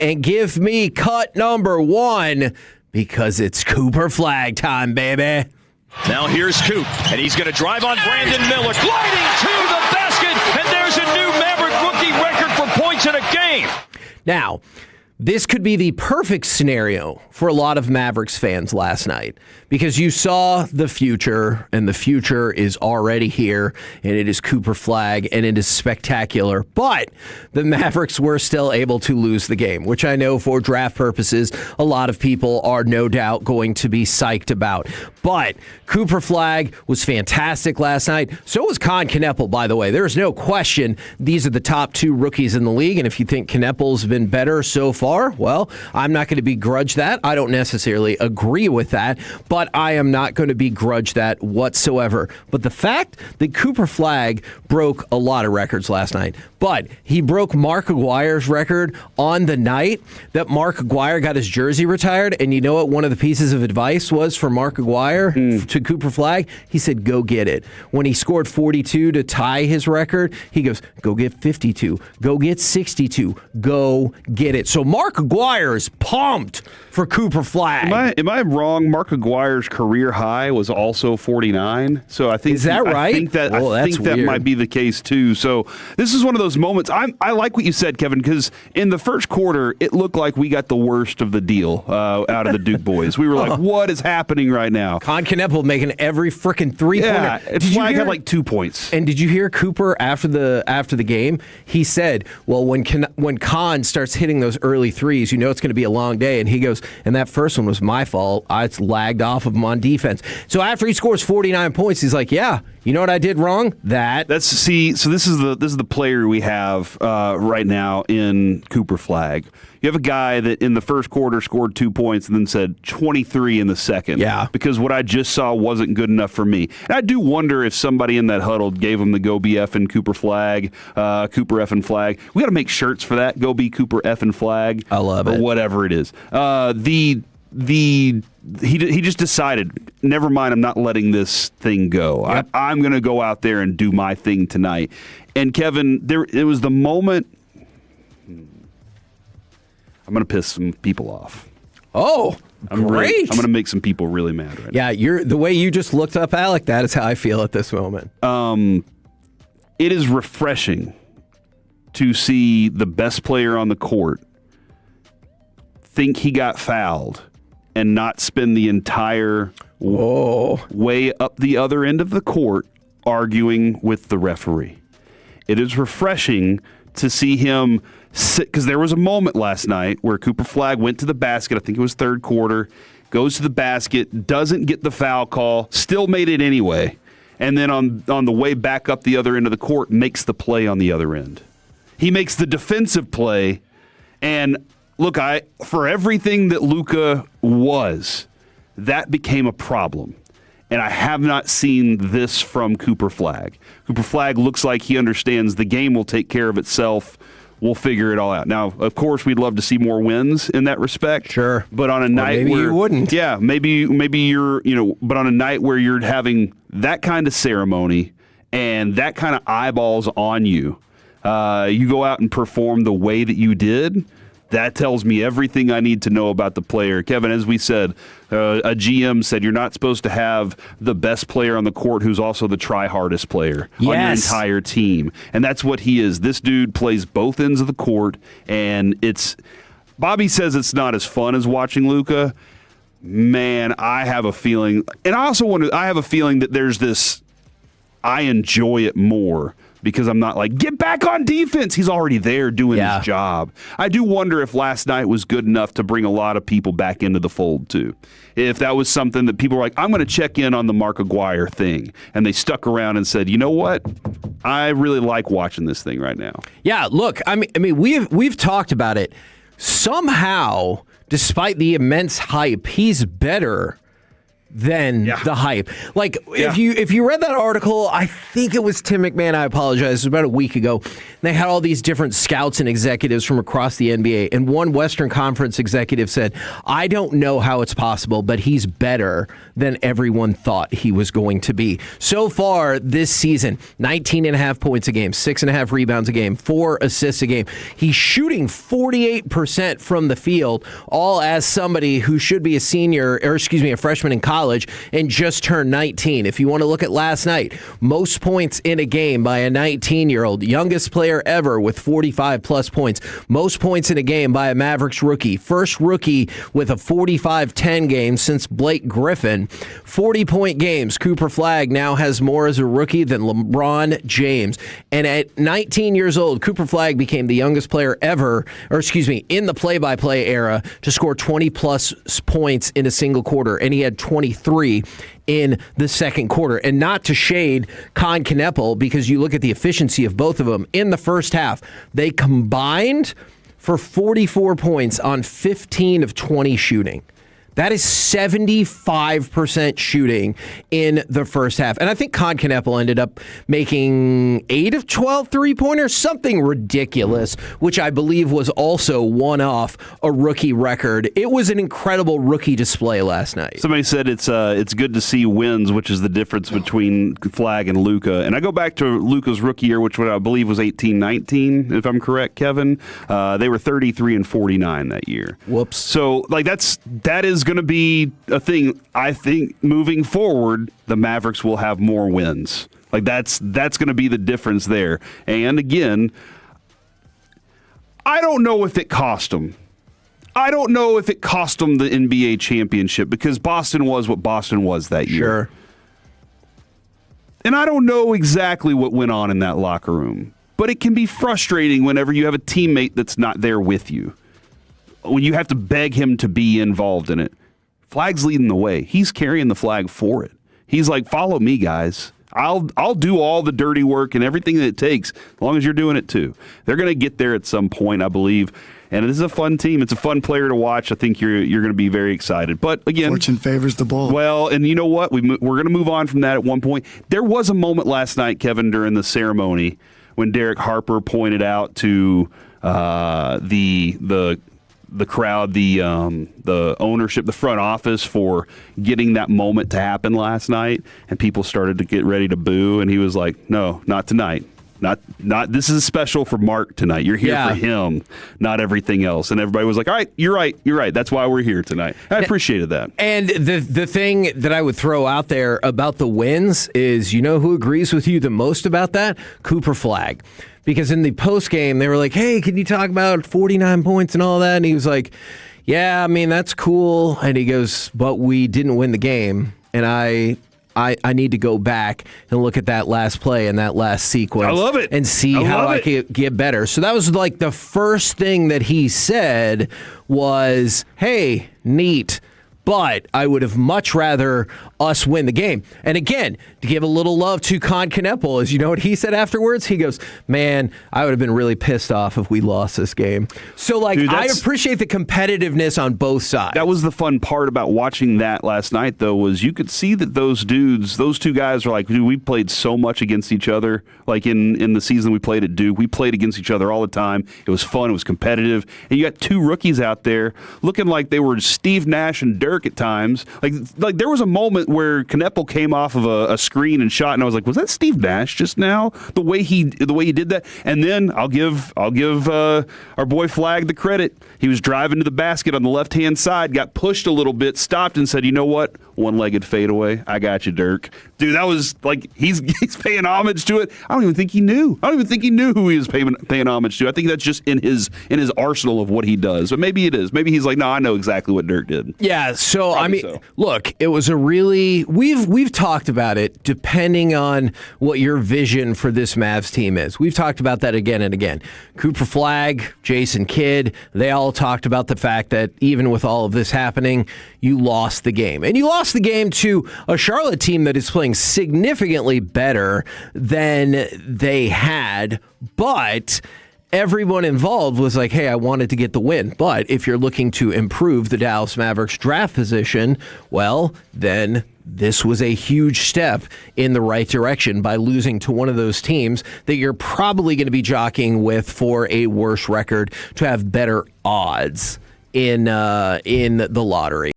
and give me cut number 1 because it's Cooper Flagg time, baby. Now here's Coop, and he's going to drive on Brandon Miller, gliding to the basket, and there's a new Maverick rookie record for points in a game. Now, this could be the perfect scenario for a lot of Mavericks fans last night because you saw the future, and the future is already here, and it is Cooper Flagg, and it is spectacular. But the Mavericks were still able to lose the game, which I know for draft purposes, a lot of people are no doubt going to be psyched about. But Cooper Flagg was fantastic last night. So was Con Kneppel, by the way. There's no question these are the top 2 rookies in the league, and if you think Kneppel's been better so far, well, I'm not going to begrudge that. I don't necessarily agree with that, but I am not going to begrudge that whatsoever. But the fact that Cooper Flagg broke a lot of records last night, but he broke Mark Aguirre's record on the night that Mark Aguirre got his jersey retired, and you know what one of the pieces of advice was for Mark Aguirre to Cooper Flagg? He said, go get it. When he scored 42 to tie his record, he goes, go get 52, go get 62, go get it. So Mark Aguirre is pumped for Cooper Flagg. Am I wrong? Mark Aguirre's career high was also 49. So I think is that right? I think that might be the case too. So this is one of those moments. I like what you said, Kevin, because in the first quarter it looked like we got the worst of the deal out of the Duke boys. We were like, what is happening right now? Con Kneppel making every freaking 3-pointer. Yeah, Flagg had like 2 points. And did you hear Cooper after the game? He said, well, when Con starts hitting those early threes, you know it's going to be a long day. And he goes, and that first one was my fault. I lagged off of him on defense. So after he scores 49 points, he's like, yeah, you know what I did wrong? So this is the player we have right now in Cooper Flagg. You have a guy that in the first quarter scored 2 points and then said 23 in the second. Yeah. Because what I just saw wasn't good enough for me. And I do wonder if somebody in that huddle gave him the Go Be F and Cooper Flagg, Cooper F and Flagg. We got to make shirts for that. Go Be Cooper F and Flagg. I love it. Or whatever it is. He just decided, never mind, I'm not letting this thing go. Yep. I'm going to go out there and do my thing tonight. And Kevin, it was the moment. I'm going to piss some people off. Oh, great. I'm going to make some people really mad right now. Yeah, the way you just looked up Alec, that is how I feel at this moment. It is refreshing to see the best player on the court think he got fouled and not spend the entire way up the other end of the court arguing with the referee. It is refreshing to see him sit, because there was a moment last night where Cooper Flagg went to the basket, I think it was third quarter, goes to the basket, doesn't get the foul call, still made it anyway, and then on the way back up the other end of the court, makes the play on the other end. He makes the defensive play, and look, for everything that Luka was, that became a problem. And I have not seen this from Cooper Flagg. Cooper Flagg looks like he understands the game will take care of itself. We'll figure it all out. Now, of course, we'd love to see more wins in that respect. Sure. But on a night where you wouldn't. Yeah, maybe you're, but on a night where you're having that kind of ceremony and that kind of eyeballs on you, you go out and perform the way that you did. That tells me everything I need to know about the player. Kevin, as we said, a GM said you're not supposed to have the best player on the court who's also the try-hardest player on your entire team. And that's what he is. This dude plays both ends of the court, and Bobby says it's not as fun as watching Luka. Man, I have a feeling, and I have a feeling that there's this, I enjoy it more because I'm not like, get back on defense. He's already there doing his job. I do wonder if last night was good enough to bring a lot of people back into the fold, too. If that was something that people were like, I'm going to check in on the Mark Aguirre thing, and they stuck around and said, you know what? I really like watching this thing right now. Yeah, look, I mean, we've talked about it. Somehow, despite the immense hype, he's better than the hype. Like, if you read that article, I think it was Tim McMahon, I apologize, it was about a week ago. They had all these different scouts and executives from across the NBA, and one Western Conference executive said, I don't know how it's possible, but he's better than everyone thought he was going to be. So far this season, 19.5 points a game, 6.5 rebounds a game, 4 assists a game. He's shooting 48% from the field, all as somebody who should be a freshman in college and just turned 19. If you want to look at last night, most points in a game by a 19-year-old, youngest player ever with 45-plus points. Most points in a game by a Mavericks rookie. First rookie with a 45-10 game since Blake Griffin. 40-point games. Cooper Flagg now has more as a rookie than LeBron James. And at 19 years old, Cooper Flagg became the youngest player ever, in the play-by-play era to score 20-plus points in a single quarter. And he had 23 in the second quarter. And not to shade Con Kneppel, because you look at the efficiency of both of them. In the first half, they combined for 44 points on 15 of 20 shooting. That is 75% shooting in the first half. And I think Con Kneppel ended up making 8 of 12 three-pointers, something ridiculous, which I believe was also one off a rookie record. It was an incredible rookie display last night. Somebody said it's good to see wins, which is the difference between Flagg and Luka. And I go back to Luka's rookie year, which I believe was 18-19, if I'm correct, Kevin. They were 33 and 49 that year. Whoops. So that is going to be a thing. I think moving forward, the Mavericks will have more wins. Like that's going to be the difference there. And again, I don't know if it cost them. I don't know if it cost them the NBA championship, because Boston was what Boston was that year. Sure. And I don't know exactly what went on in that locker room, but it can be frustrating whenever you have a teammate that's not there with you, when you have to beg him to be involved in it. Flagg's leading the way. He's carrying the flag for it. He's like, follow me, guys. I'll do all the dirty work and everything that it takes, as long as you're doing it too. They're going to get there at some point, I believe. And this is a fun team. It's a fun player to watch. I think you're going to be very excited. But again, fortune favors the bold. Well, and you know what? We're going to move on from that at one point. There was a moment last night, Kevin, during the ceremony when Derek Harper pointed out to the crowd, the ownership, the front office, for getting that moment to happen last night, and people started to get ready to boo, and he was like, "No, not tonight. Not. This is special for Mark tonight. You're here for him, not everything else." And everybody was like, "All right, you're right. That's why we're here tonight." I appreciated that. And the thing that I would throw out there about the wins is, you know who agrees with you the most about that? Cooper Flagg. Because in the postgame, they were like, hey, can you talk about 49 points and all that? And he was like, yeah, I mean, that's cool. And he goes, but we didn't win the game. And I need to go back and look at that last play and that last sequence. I love it. And see how I can get better. So that was like the first thing that he said was, hey, neat. But I would have much rather us win the game. And again, to give a little love to Con Kneppel, as you know what he said afterwards? He goes, man, I would have been really pissed off if we lost this game. So, like, dude, I appreciate the competitiveness on both sides. That was the fun part about watching that last night, though, was you could see that those two guys were like, dude, we played so much against each other. Like in the season we played at Duke, we played against each other all the time. It was fun. It was competitive. And you got two rookies out there looking like they were Steve Nash and Dirk at times. Like there was a moment where Kneppel came off of a screen and shot, and I was like, was that Steve Nash just now? The way he did that. And then I'll give our boy Flagg the credit. He was driving to the basket on the left hand side, got pushed a little bit, stopped, and said, you know what? One-legged fadeaway. I got you, Dirk. Dude, that was like he's paying homage to it. I don't even think he knew. Who he was paying homage to. I think that's just in his arsenal of what he does. But maybe it is. Maybe he's like, no, I know exactly what Dirk did. Yeah. So Probably look, it was a really we've talked about it. Depending on what your vision for this Mavs team is, we've talked about that again and again. Cooper Flagg, Jason Kidd, they all talked about the fact that even with all of this happening, you lost the game, and you lost the game to a Charlotte team that is playing significantly better than they had, but everyone involved was like, hey, I wanted to get the win. But if you're looking to improve the Dallas Mavericks draft position, well, then this was a huge step in the right direction by losing to one of those teams that you're probably going to be jockeying with for a worse record to have better odds in the lottery.